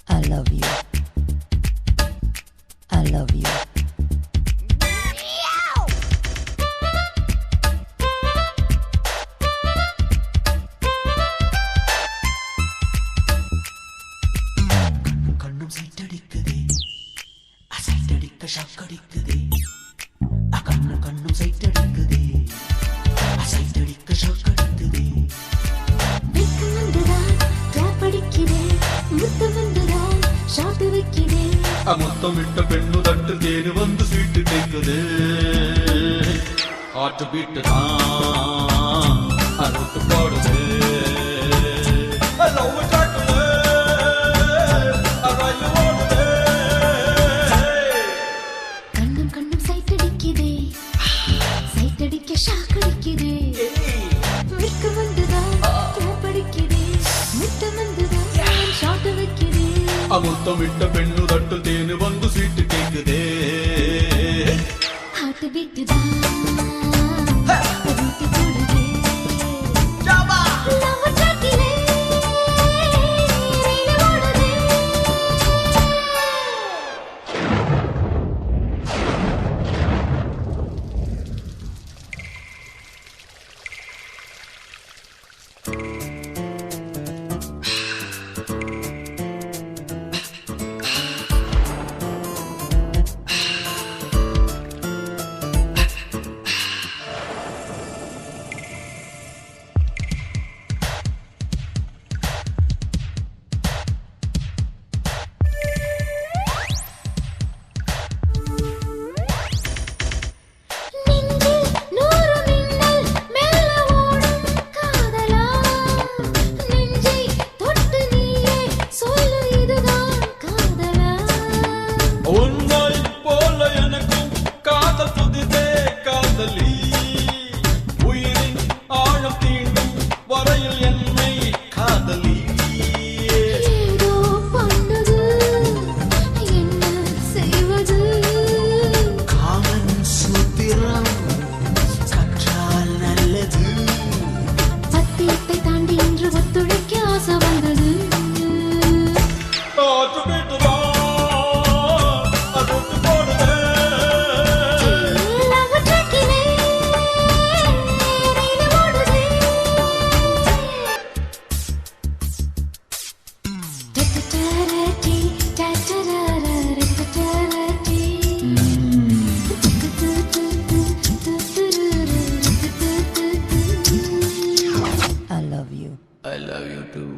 I love you. I love you. கண்ணும் சைட்டடிக்குதே அசைட்டடிக்க ஷாக்கடிக்குதே கண்ணும் சைட்டடிக்குதே அசைட்டடிக்க ஷாக்கடிக்குதே வெக்கம் வந்துதான் கிளாப் அடிக்கிறேன் முத்தம் வந்துதான் ஷாட் வைக்கிறேன் முத்தம் விட்ட பெண்ணு தட்டு தேனு வந்து சீட்டு கேட்குது ஆட்டு பீட்டு தான் அறுத்து போடுது கண்ணும் சைட்டடிக்குதே சைட்டடிக்க ஷாக் அடிக்குதே வெக்கம் வந்துதான் கிளாப் அடிக்கிறேன் முத்தம் வந்துதான் ஷாட் வைக்கிறேன் முத்தம் விட்ட பெண்ணு தட்டு தேனு வந்து சீட்டு கேட்குதே ஹார்ட் பீட் தான் ரூட் போடுதே லவ் ட்ராக்கிலே ரயில் ஓடுதே I love you. I love you too.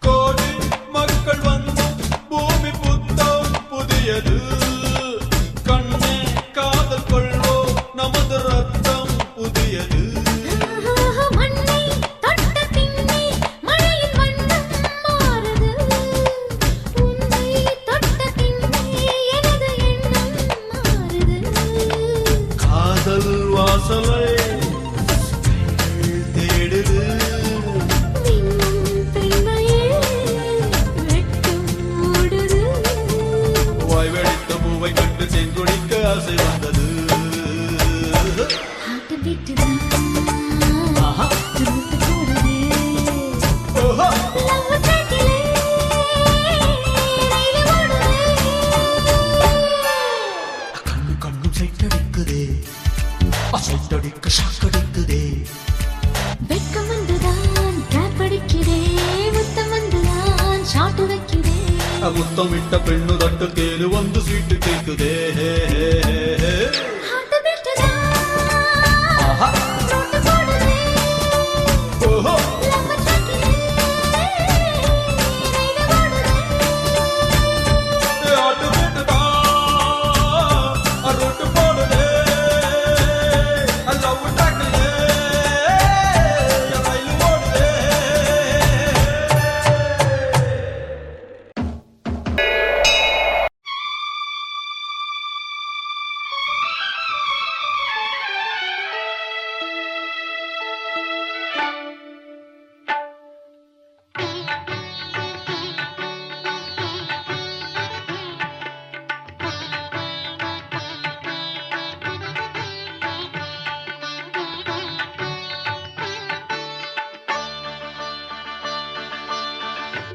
கோடி மக்கள் வந்து பூமி புத்தம் புதியது கண்ணே காதல் கொள்வோ நமது ரத்தம் புதியது மண்ணை தொட்ட பின்னே மழையின் வண்ணம் மாறுது உன்னை தொட்ட பின்னே எனது எண்ணம் மாறுது காதல் வாசலை தேடுது விண்ணும் பெண்மையே வெட்கம் மூடுது வாய் வெடித்த பூவை கண்டு செங்குடிக்க ஆசை வந்தது ஹார்ட் பீட் தான் ரூட் போடுதே லவ் ட்ராக்கிலே ரயில் ஓடுதே கண்ணும் சைட்டடிக்குதே அசைட்டடிக்க ஷாக்கடிக்குதே வெட்கம் வந்துதான் கிளாப் அடிக்கிறேன் முத்தம் வந்துதான் ஷாட் வைக்கிறேன் முத்தம் விட்ட பெண்ணு தட்டு தேனு வந்து சீட்டு கேட்குதே ஹார்ட் பீட் தான் ரூட் போடுதே லவ் ட்ராக்கிலே ரயில் ஓடுதே ஆட்டு வீட்டு தான் ரொட்டு போடுதே லவ் டாக்கிலே ரயில் ஓடுதே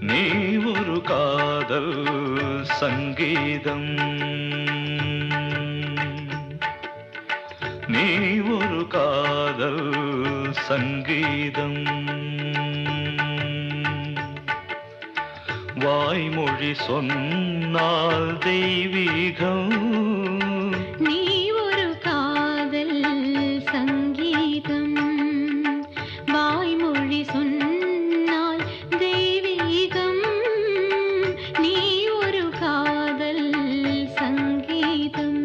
நீ ஒரு காதல் சங்கீதம் நீ ஒரு காதல் சங்கீதம் வாய்மொழி சொன்னால் தெய்வீகம் நீ ஒரு காதல் சங்கீதம் வாய்மொழி சொன்னால் தெய்வீகம் நீ ஒரு காதல் சங்கீதம்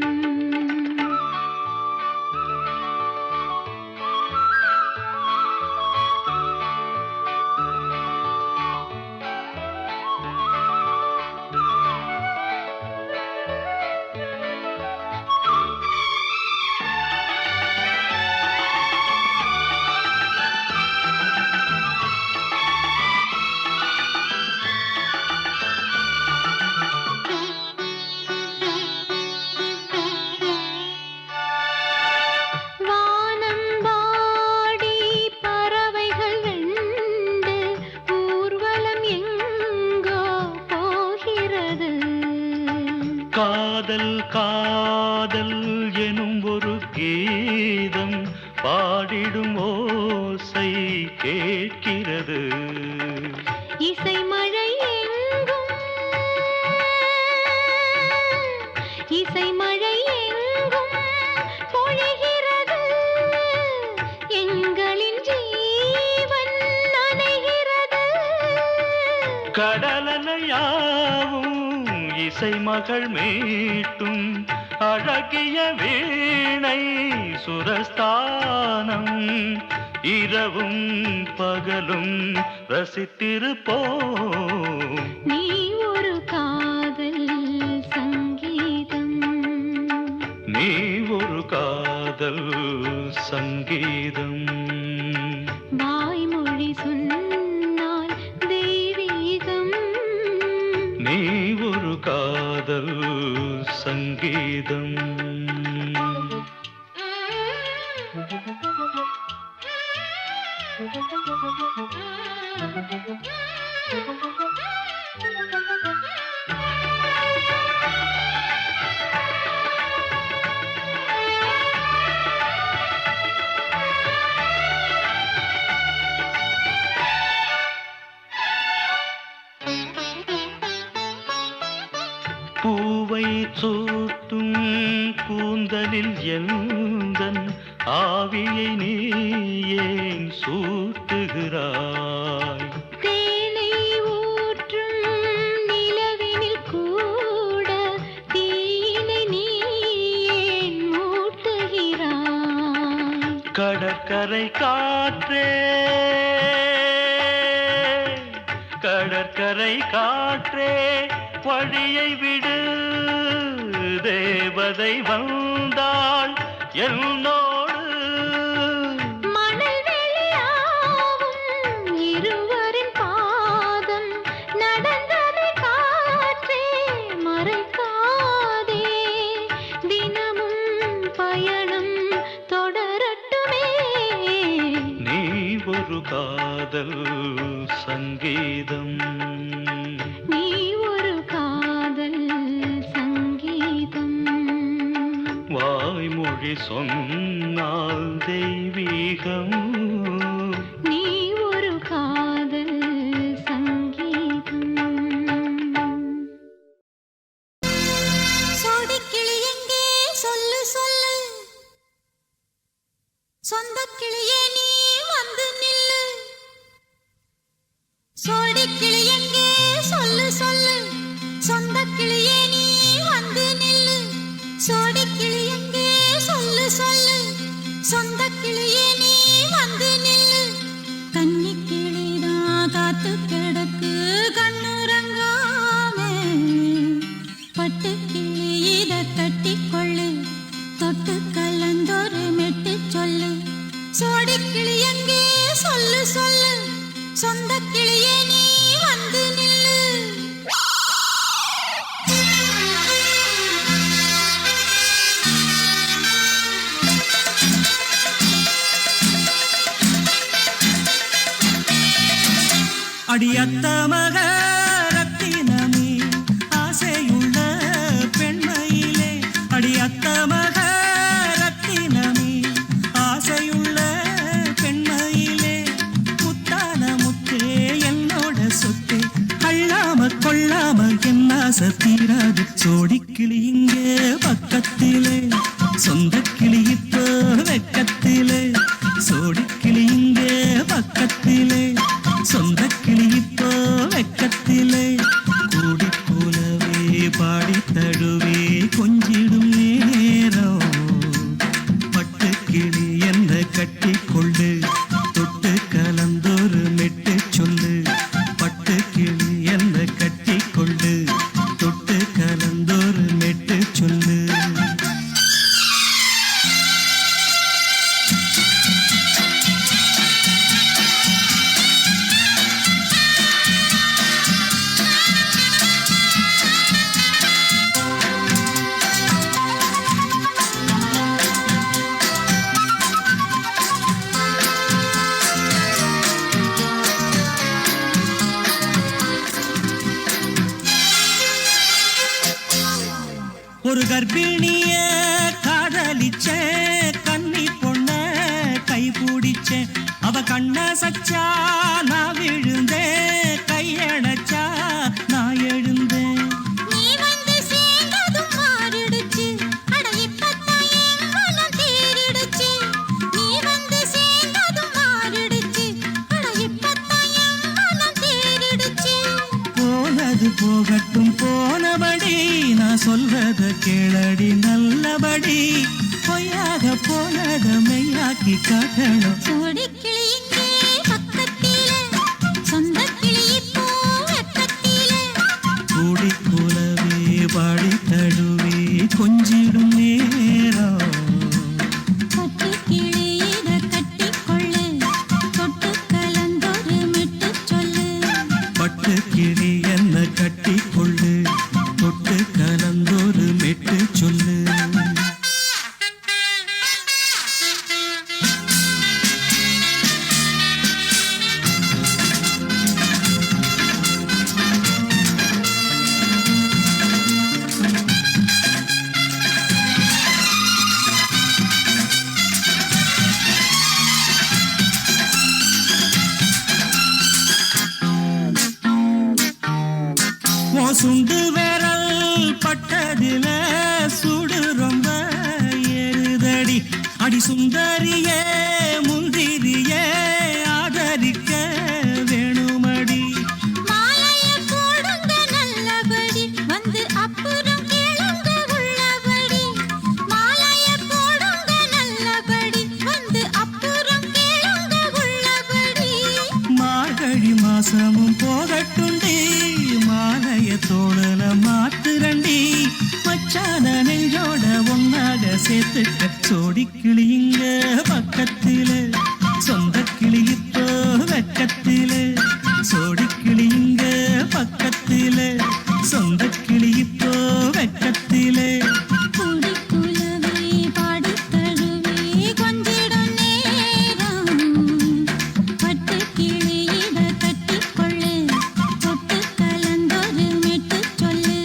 காதல் காதல் எனும் ஒரு கீதம் பாடிடும் ஓசை கேட்கிறது இசை மழை எங்கும் இசை மழை எங்கும் பொழிகிறது எங்களின் ஜீவன் நனைகிறது கடலலையாவும் இசை மகள் மீட்டும் அழகிய வீணை சுரஸ்தானம் இரவும் பகலும் ரசித்திருப்போம் நீ ஒரு காதல் சங்கீதம் நீ ஒரு காதல் சங்கீதம் வாய்மொழி சொன்னால் தெய்வீகம் நீ ஒரு காதல் சங்கீதம் பூவை சூட்டும் கூந்தலில் எந்தன் ஆவியை நீ ஏன் சூட்டுகிறாய் தேனை ஊற்றும் நிலவினில் கூட தீனை நீ ஏன் மூட்டுகிறாய் கடற்கரை காற்றே கடற்கரை காற்றே வழியை விடு தேவதை வந்தாள் என்னோடு மணல் வெளியாகும் இருவரின் பாதம் நடந்ததை காற்றே மறைக்காதே தினமும் பயணம் தொடரட்டுமே நீ ஒரு காதல் சங்கீதம் நீ ஒரு காதல் சங்கீதம் வாய்மொழி சொன்னால் தெய்வீகம் நீ ஒரு காதல் சங்கீதம் சோடிக்கிளி எங்கே சொல்லு சொல்லு சொந்தக்கிளியே நீ வந்து நில்லு சோடிக்கிளி எங்கே சொல்லு சொல்லு சொந்தக்கிளியே நீ வந்து நில்லு சோடிக்கிளி எங்கே சொல்லு சொல்லு சொந்தக்கிளியே நீ வந்து நில்லு கன்னிக்கிளிதான் காத்து கிடக்கு கண்ணுறங்காமே பட்டுக்கிளி இத கட்டிக்கொள்ளு தொட்டு கலந்தொரு மெட்டு சொல்லு சோடிக்கிளி எங்கே சொல்லு சொல்லு சொந்தக்கிளியே நீ வந்து நில்லு அடியத்த மக ஆசை தீராது சோடிக்கிளி இங்கே பக்கத்திலே சொந்த கிளி இப்போ வெக்கத்திலே சோடிக்கிளி இங்கே பக்கத்திலே சொந்த கிளி இப்போ வெக்கத்திலே கூடி போலவே பாடி தழுவே கொஞ்சிடும் நேரம் பட்டு கிளி என்ன கட்டி கொள்ளு தொட்டு கலந்தொரு மெட்டு சொல்லு பட்டு கிளி என்ன கட்டி கொள்ளு தொட்டு கலந்தொரு மெட்டு சொல்லு ஒரு கர்ப்பிணிய காதலிச்ச கன்னி பொண்ண கை பிடிச்ச அவ கண்ண சச்சா நான் விழுந்தேன் கையடைச்சா நான் எழுந்தேன் நீ வந்து சேர்ந்ததும் மாறிடுச்சு அட இப்பத்தான் என் மனம் தேறிடுச்சு நீ வந்து சேர்ந்ததும் மாறிடுச்சு அட இப்பத்தான் என் மனம் தேறிடுச்சு போனது போகட்டும் போனபடி நான் சொல்றத கேளடி நல்லபடி பொய்யாக போனத மெய்யாக்கி காட்டணும் சோடிக்கிளி இங்கே பக்கத்திலே சொந்த கிளி இப்போ வெக்கத்திலே கூடி போலவே பாடி தழுவே கொஞ்சிடும் நேரம் பட்டு கிளி இத கட்டிக்கொள்ளு தொட்டு கலந்தொரு மெட்டு சொல்லு பட்டு கிளி என்ன கட்டி கொள்ளு தொட்டு கலந்தொரு மெட்டு சொல்லு சுண்டு விரல் பட்டதில சுடு ரொம்ப ஏறுதடி அடி சுந்தரியே முந்திரியே ஆதரிக்க வேணுமடி மாலைய போடுங்க நல்லபடி வந்து அப்புறம் கேளுங்க உள்ளபடி மாலைய போடுங்க நல்லபடி வந்து அப்புறம் கேளுங்க உள்ளபடி மார்கழி மாசமும் போகட்டுண்டி மாலைய தோழல மாத்துரண்டி மச்சான நெஞ்சோட ஒன்னாக சேர்த்துக்க சோடிக்கிளி இங்க பக்கத்திலே சொந்த கிளி இப்போ வெக்கத்திலே சோடிக்கிளி இங்க பக்கத்திலே சொந்த கிளி இப்போ வெக்கத்திலே கூடி குலவே பாடி தழுவே கொஞ்சிடும் நேரம் பட்டு கிளி இத கட்டிக்கொள்ளு தொட்டு கலந்தொரு மெட்டு சொல்லு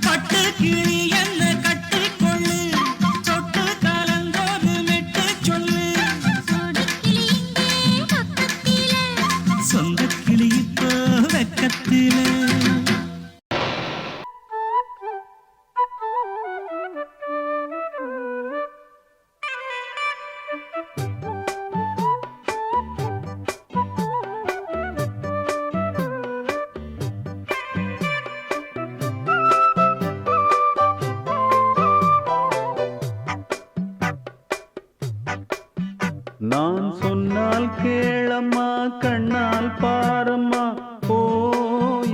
பட்டு கிளி என்ன கட்டிக்கொள்ளு தொட்டு கலந்தொரு மெட்டு சொல்லு சோடிக்கிளி இங்கே பக்கத்திலே சொந்த கிளி இப்போ வெக்கத்திலே நான் சொன்னால் கேளம்மா கண்ணால் பாரம்மா ஓ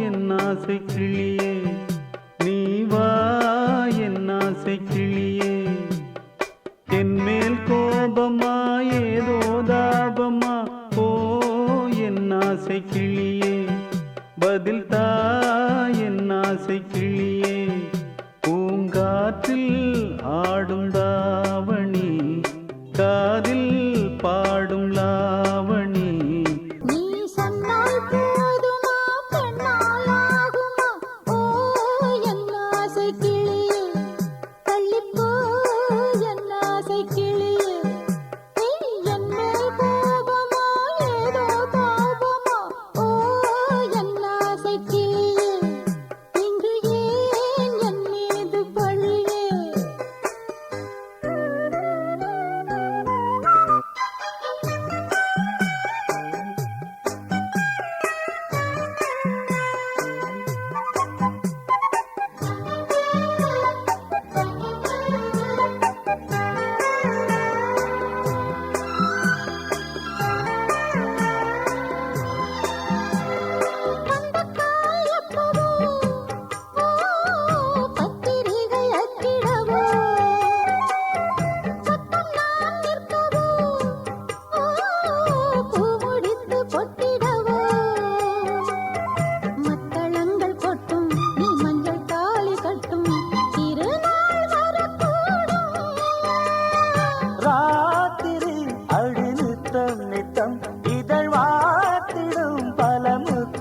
என் ஆசை கிளியே நீ வா என் ஆசை கிளியே என் மேல் கோபமா ஏதோ தாபமா ஓ என் ஆசை கிளியே பதில் தா என் ஆசை கிளியே பூங்காற்றில் ஆடும் தாவணி காதில் பாடும் லாவணி நீ சொன்னால் போதுமா பெண்ணால் ஆகுமா ஓ என் ஆசை கிளியே தள்ளிப்போ என் ஆசை கிளியே என் மேல் கோபமா ஏதோ தாபமா ஓ என் ஆசை கிளியே இங்கு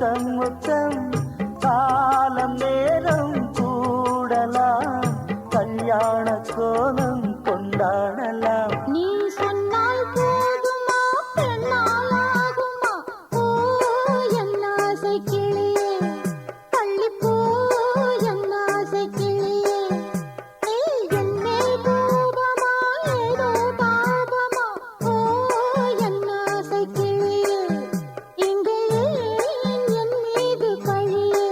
முத்தம் முத்தம் காலம் நேரம் கூடலாம் கல்யாண கோலம் கொண்டாடலாம் நீ சொன்னால் போதுமா பெண்ணால் ஆகுமா ஓ என் ஆசை கிளியே பள்ளிப்போ என் ஆசை கிளியே நீ என் மேல் கோபமா ஏதோ பாவமா ஓ என் ஆசை கிளியே இங்கே என் மீது பழியே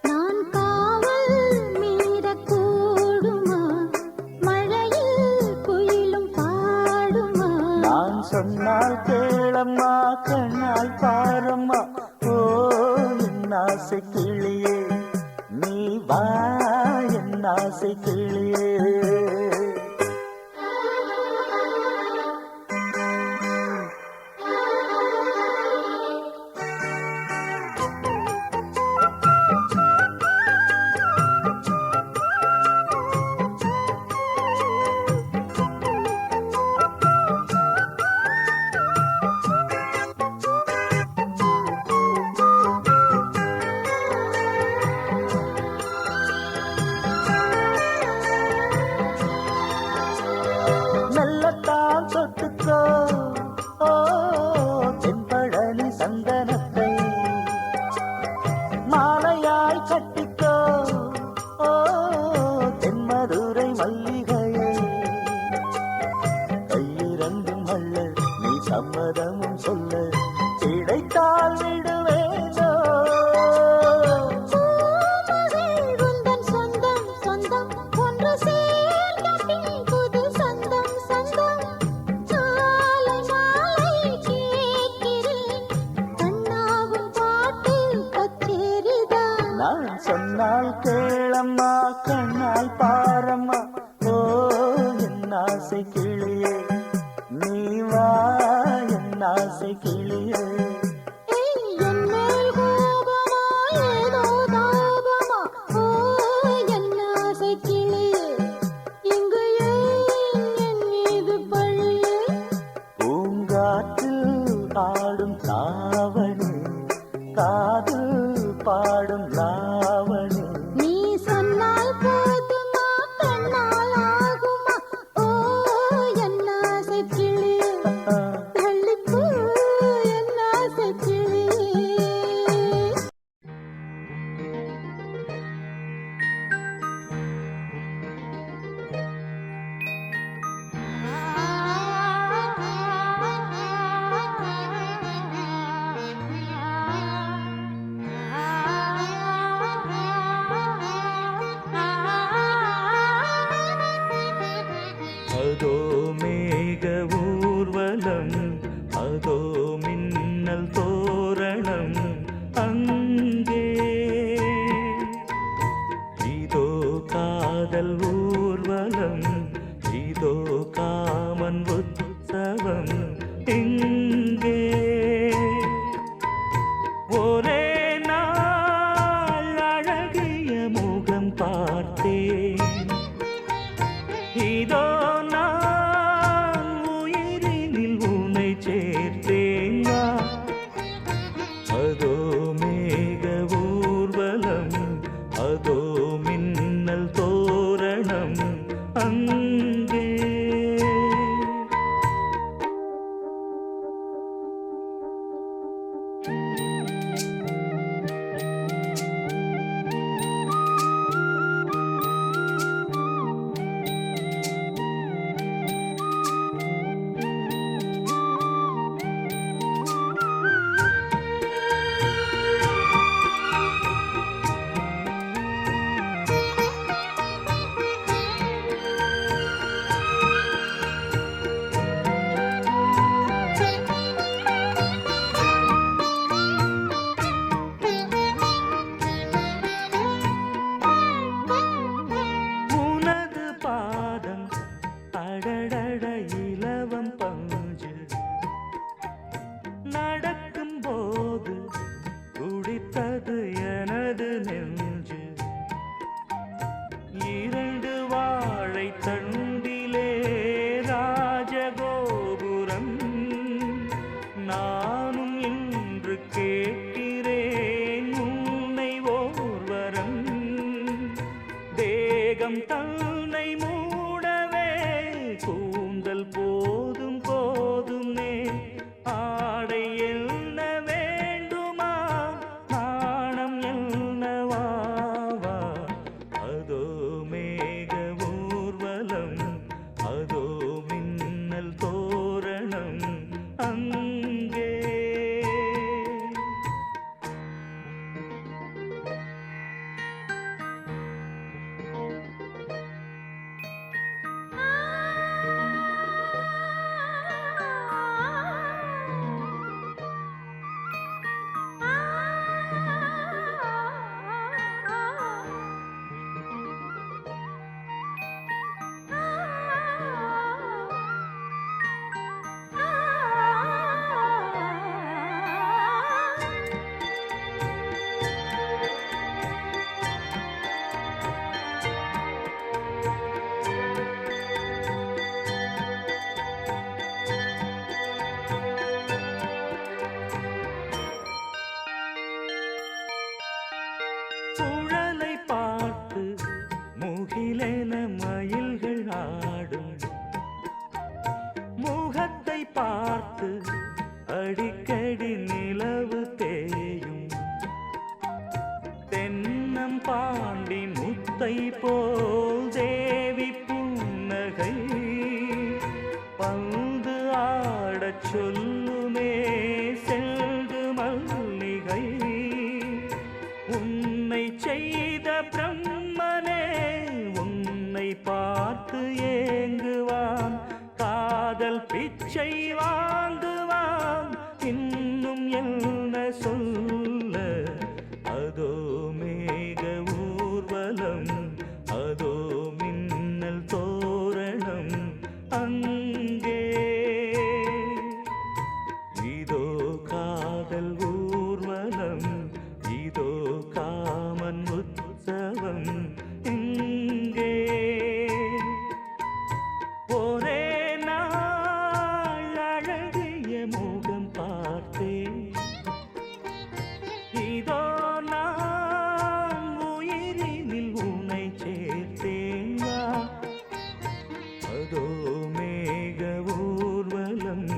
நான் காவல் மீறக்கூடுமா மழையில் குயிலும் பாடுமா நான் சொன்னால் கேளம்மா கண்ணால் பாரம்மா ஓ என் ஆசை கிளியே நீ வா என் ஆசை கிளியே மெல்லத்தான் தொட்டுக்கோ ஓ தென்பழனி சந்தனத்தை மாலையாய் கட்டிக்கோ ஓ தென்மதுரை மல்லிகையை கையிரண்டும் அல்ல நீ சம்மதமும் சொல்ல கிடைத்தால் விடுவேனோ பூமகள் உந்தன் சொந்தம் சொந்தம் ஒன்று சேர்ந்த பின் புது சொந்தம் சொந்தம் மாலை மாலை கேட்கிறேன் கண்ணாவும் பாட்டு கச்சேரிதான் நான் சொன்னால் கேளம்மா கண்ணால் பாரம்மா ஓ என் ஆசை கிளியே நீ வா என் ஆசை கிளியே என் மேல் கோபமா ஏதோ தாபமா ஓ என் ஆசை கிளியே இங்கு என் மீது பழியே பூங்காற்றில் ஆடும் தாவணி காதில் பாடும் லாவணி நீ சொன்னால் போதுமா பெண்ணால் ஆகுமா ஓ என் ஆசை கிளியே தள்ளிப்போ என் ஆசை கிளியே போல் தேவி புன்னகை பந்து ஆடச் சொல்லுமே செல்து மல்லிகை உன்னை செய்த பிரம்மனே உன்னை பார்த்து ஏங்குவான் காதல் பிச்சை வாங்குவான் இன்னும் என்ன சொல்ல அதோ மேக ஊர்வலம் அதோ மின்னல் தோரணம் அங்கே இதோ காதல் ஊர்வலம் இதோ காமன் உற்சவம் இங்கே ஒரே நாள் அழகிய முகம் பார்த்தேன் இதோ நான் உயிரினில் உன்னை சேர்த்தேன் வா. அதோ மேக ஊர்வலம்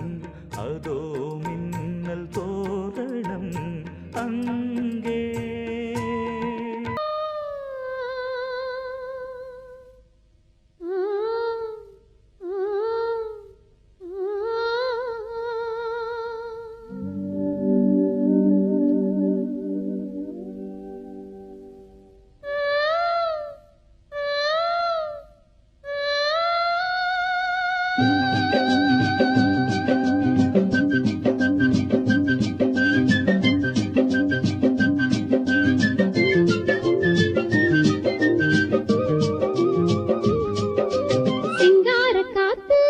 அதோ மின்னல் தோரணம் அங்கே சிங்கார காத்து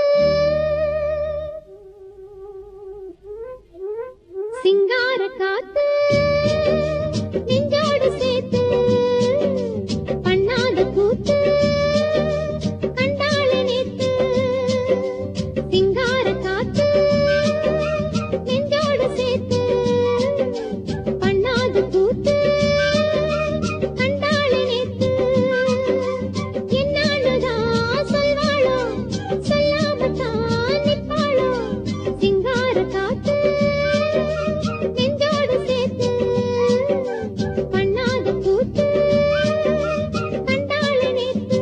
சிங்கார காத்து நெஞ்சோடு சேர்த்து பண்ணாத கூத்து கண்டாள நேத்து சிங்கார காத்து நெஞ்சோடு சேர்த்து பண்ணாத கூத்து கண்டாள நேத்து என்னாலதான் சொல்வாளோ சொல்லாமத்தான் நிற்பாளோ சிங்கார காத்து நெஞ்சோடு சேர்த்து பண்ணாத கூத்து கண்டாள நேத்து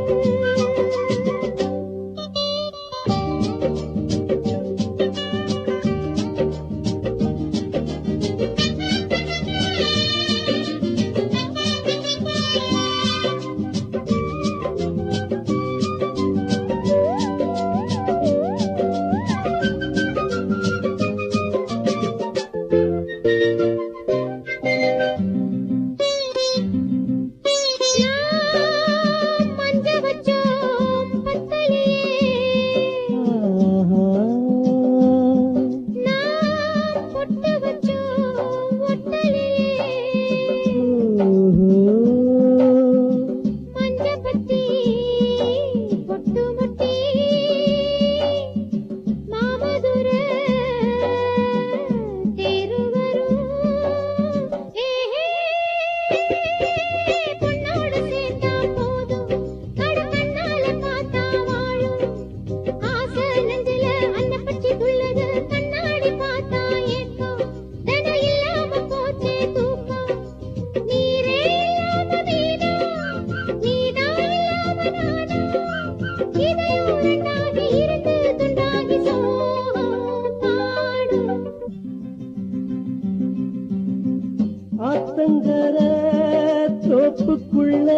மஞ்ச வச்சோம் பத்தலையே நான் பொட்டு வச்சோம் ஒட்டலையே மஞ்ச பத்தி பொட்டு முட்டி மாமதுர தேரு வரும் பொண்ணோடு சேர்ந்தா போதும் கண்ணால பார்த்தா வாழும் ஆசை நெஞ்சில அன்ன பச்சி துள்ளது கண்ணாடி பார்த்தா ஏக்கம் தன இல்லாம போச்சே தூக்கம் நீரே இல்லாம வீணா நீதான் இல்லாம நானா இதையும் ரெண்டாகி இருந்து துண்டாகி சோகம் பாடும் ஆத்தங்கர தோப்புக்குள்ள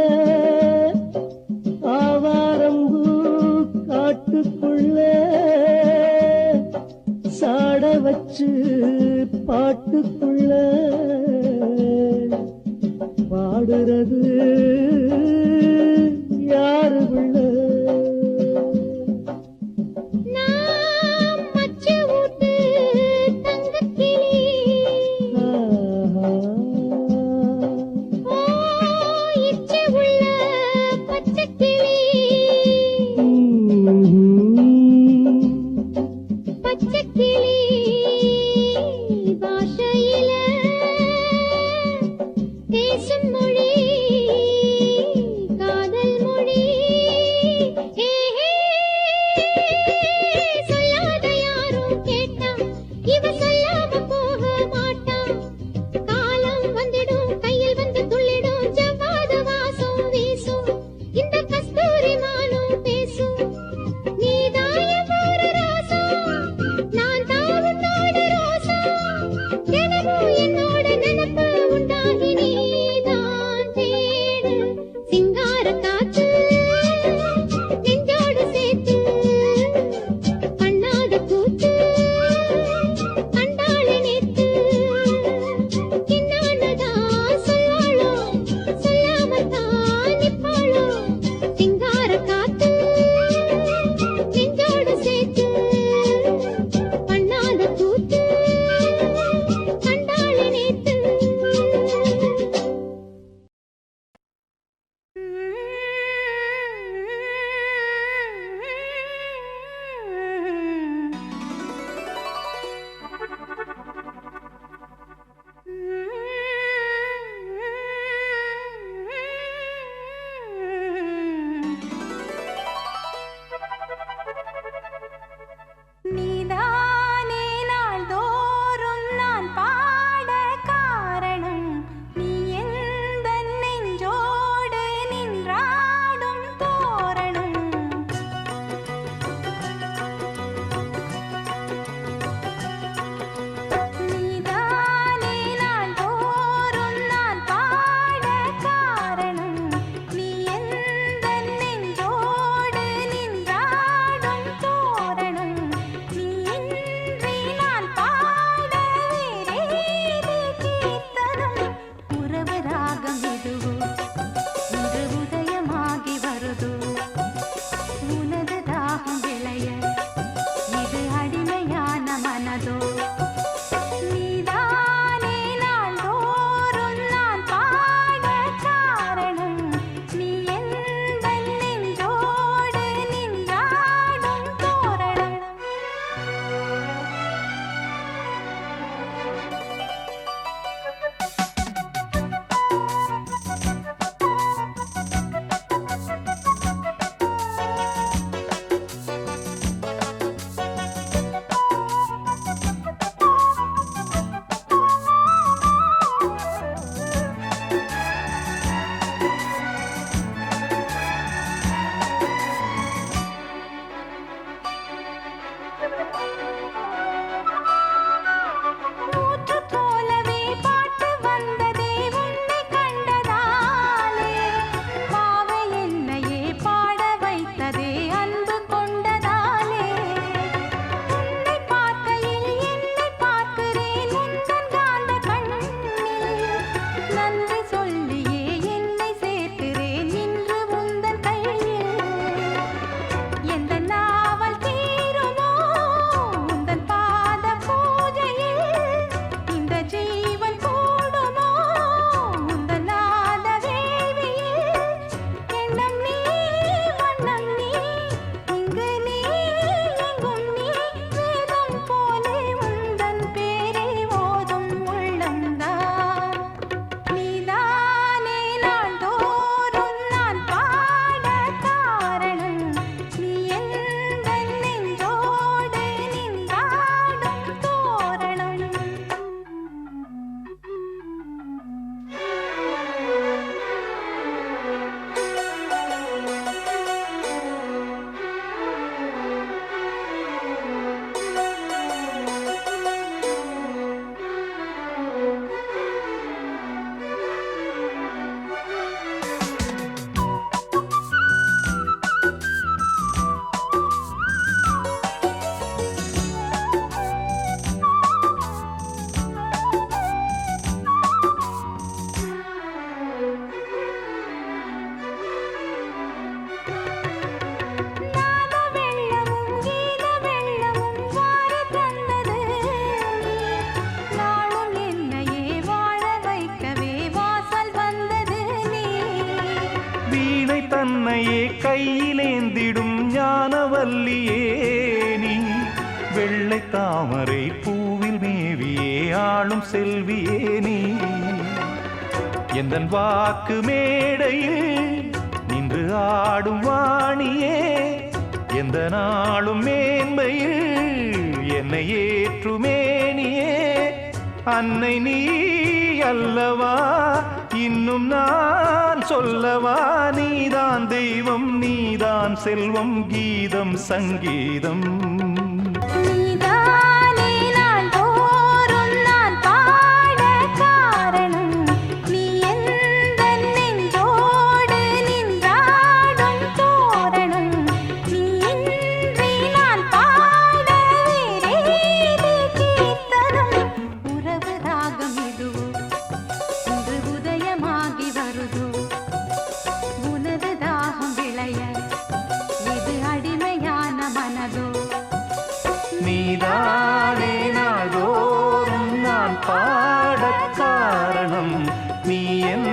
ஆவாரம்பூ காட்டுக்குள்ள சாட வச்சு பாட்டுக்குள்ள பாடுறது யாரு உள்ள நாம் மச்சு ஊட்டு தங்கக்கிளி ஓ இச்சை உள்ள பச்சைக்கிளி பச்சைக்கிளி பாஷையில பேசும் மொழி காதல் மொழி சொல்லாத யாரும் கேட்டா இவ சொல்லாம போக மாட்டா காலம் வந்திடும் கையில் வந்து துள்ளிடும் ஜவ்வாது வாசம் வீசும் இந்த தன்னையே கையிலேந்திடும் ஞானவல்லியே நீ வெள்ளை தாமரை பூவில் மேவியே ஆளும் செல்வியே நீ எந்தன் வாக்கு மேடையில் நின்று ஆடும் வாணியே எந்த நாளும் மேன்மையில் என்னை ஏற்றுமேனியே அன்னை நீ அல்லவா இன்னும் நான் சொல்லவா நீதான் தெய்வம் நீதான் செல்வம் கீதம் சங்கீதம் நீதானே நாள்தோறும் நான் பாட காரணம் நீ எந்தன் நெஞ்சோடு நின்றாடும் தோரணம் நீ இன்றி நான் பாட வேறேது கீர்த்தனம் உறவு ராகம் இதுவோ இன்று உதயமாகி வருதோ உனது தாகம் விளைய இது அடிமையான மனதோ நீதானே நாள்தோறும் நான் பாடக் காரணம் நீ என்